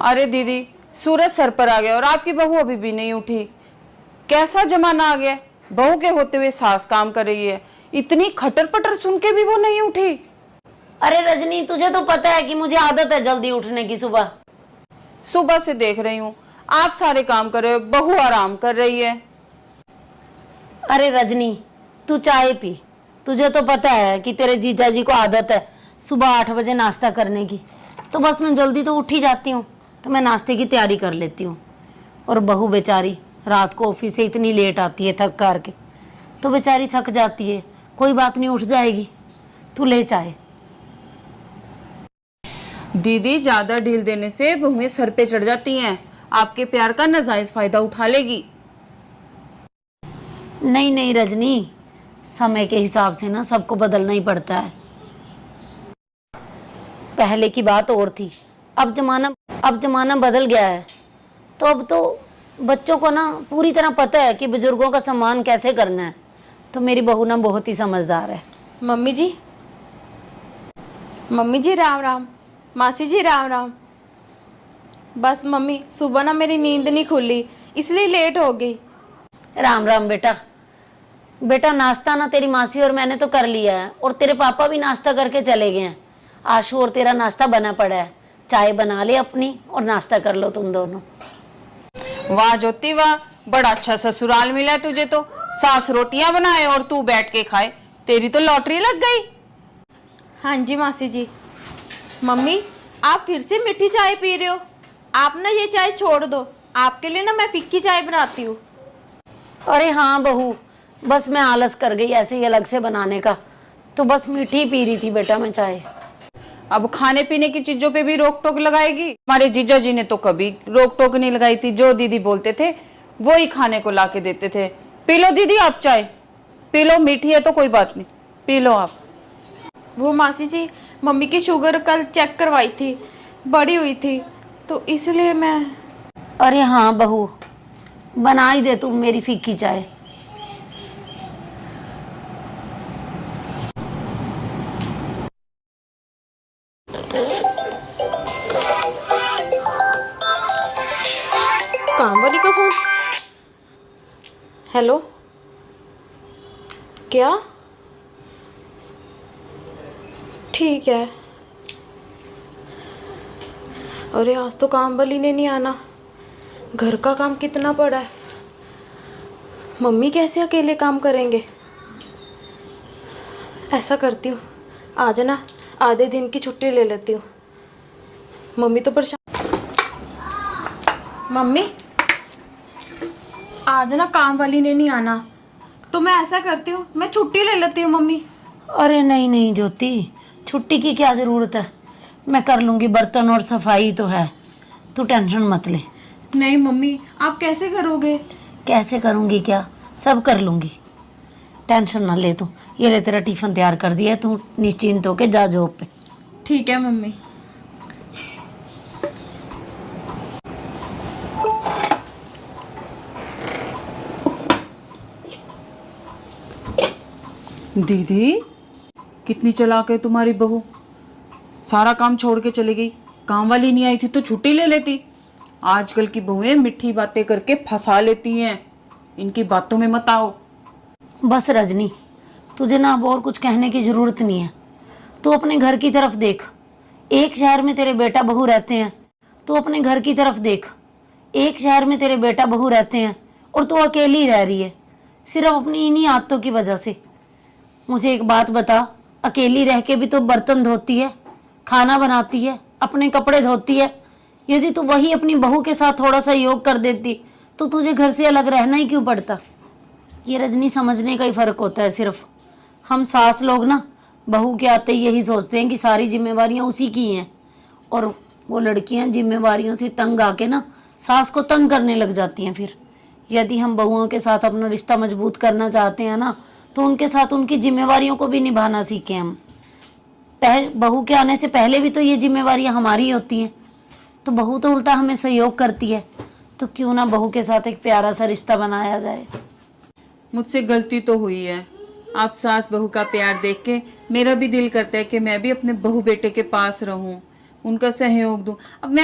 अरे दीदी, सूरज सर पर आ गया और आपकी बहू अभी भी नहीं उठी। कैसा जमाना आ गया, बहू के होते हुए सास काम कर रही है। इतनी खटर पटर सुन के भी वो नहीं उठी। अरे रजनी, तुझे तो पता है कि मुझे आदत है जल्दी उठने की। सुबह सुबह से देख रही हूँ आप सारे काम कर रहे हो, बहू आराम कर रही है। अरे रजनी, तू चाय पी। तुझे तो पता है कि तेरे जीजा जी को आदत है सुबह 8 बजे नाश्ता करने की। तो बस मैं जल्दी तो उठ ही जाती हूँ, तो मैं नाश्ते की तैयारी कर लेती हूँ। और बहू बेचारी रात को ऑफिस से इतनी लेट आती है थक कर के, तो बेचारी थक जाती है। कोई बात नहीं, उठ जाएगी। तू ले चाय। दीदी, ज्यादा ढील देने से बहुएं सर पे चढ़ जाती हैं, आपके प्यार का नाजायज फायदा उठा लेगी। नहीं नहीं रजनी, समय के हिसाब से ना सबको बदलना ही पड़ता है। पहले की बात और थी, अब जमाना बदल गया है। तो अब तो बच्चों को ना पूरी तरह पता है कि बुजुर्गों का सम्मान कैसे करना है। तो मेरी बहू ना बहुत ही समझदार है। मम्मी जी राम राम। मासी जी राम राम। बस मम्मी, सुबह ना मेरी नींद नहीं खुली, इसलिए लेट हो गई। राम राम बेटा। बेटा नाश्ता ना तेरी मासी और मैंने तो कर लिया है, और तेरे पापा भी नाश्ता करके चले गए हैं। आशू और तेरा नाश्ता बना पड़ा है। चाय बना ले अपनी और नाश्ता कर लो तुम दोनों। वाह ज्योति वाह, बड़ा अच्छा ससुराल मिला है तुझे तो। सास रोटियां बनाए और तू बैठ के खाए, तेरी तो लॉटरी लग गई। हाँ जी मासी जी। मम्मी, आप फिर से मीठी चाय पी रहे हो? आप ना ये चाय छोड़ दो, आपके लिए ना मैं फिक्की चाय बनाती हूँ। अरे हाँ बहू, बस मैं आलस कर गई ऐसे ही अलग से बनाने का, तो बस मीठी पी रही थी बेटा मैं चाय। अब खाने पीने की चीजों पे भी रोक टोक लगाएगी? हमारे जीजा जी ने तो कभी रोक टोक नहीं लगाई थी, जो दीदी बोलते थे वो ही खाने को ला के देते थे। पी लो दीदी आप चाय, पी लो, मीठी है तो कोई बात नहीं, पी लो आप। वो मासी जी, मम्मी की शुगर कल चेक करवाई थी, बड़ी हुई थी, तो इसलिए मैं। अरे हाँ बहू, बना ही दे तुम मेरी फीकी चाय। काम वाली का फोन। हेलो, क्या? ठीक है। अरे आज तो काम वाली ने नहीं आना, घर का काम कितना पड़ा है। मम्मी कैसे अकेले काम करेंगे? ऐसा करती हूँ, आज ना आधे दिन की छुट्टी ले लेती हूँ। मम्मी तो परेशान। मम्मी, आज ना काम वाली ने नहीं आना, तो मैं ऐसा करती हूँ, मैं छुट्टी ले लेती हूँ मम्मी। अरे नहीं नहीं ज्योति, छुट्टी की क्या ज़रूरत है, मैं कर लूँगी। बर्तन और सफाई तो है, तू टेंशन मत ले। नहीं मम्मी, आप कैसे करोगे? कैसे करूँगी क्या, सब कर लूँगी, टेंशन ना ले तू। ये ले तेरा टिफ़िन तैयार कर दिया, तू निश्चिंत होके जा जॉब पे। ठीक है मम्मी। दीदी, कितनी चालाक है तुम्हारी बहू, सारा काम छोड़ के चली गई। काम वाली नहीं आई थी तो छुट्टी ले लेती। आजकल की बहुएं मिठी बातें करके फंसा लेती हैं, इनकी बातों में मत आओ। बस रजनी, तुझे ना अब और कुछ कहने की ज़रूरत नहीं है। तू अपने घर की तरफ देख, एक शहर में तेरे बेटा बहू रहते हैं। तू अपने घर की तरफ देख, एक शहर में तेरे बेटा बहू रहते हैं और तू अकेली रह रही है, सिर्फ अपनी इन्हीं आदतों की वजह से। मुझे एक बात बता, अकेली रह के भी तो बर्तन धोती है, खाना बनाती है, अपने कपड़े धोती है। यदि तू वही अपनी बहू के साथ थोड़ा सा योग कर देती तो तुझे घर से अलग रहना ही क्यों पड़ता। ये रजनी समझने का ही फ़र्क होता है सिर्फ। हम सास लोग ना बहू के आते ही यही सोचते हैं कि सारी जिम्मेवारियां उसी की हैं, और वो लड़कियां जिम्मेवारियों से तंग आके ना सास को तंग करने लग जाती हैं। फिर यदि हम बहुओं के साथ अपना रिश्ता मजबूत करना चाहते हैं ना, तो उनके साथ उनकी जिम्मेवारियों को भी निभाना सीखें हम। बहू के आने से पहले भी तो ये जिम्मेवारियां हमारी होती हैं, तो बहू तो उल्टा हमें सहयोग करती है। तो क्यों ना बहू के साथ एक प्यारा सा रिश्ता बनाया जाए। मुझसे गलती तो हुई है, आप सास बहू का प्यार देख के मेरा भी दिल करता है कि मैं भी अपने बहू बेटे के पास रहूं, उनका सहयोग दूं। अब मैं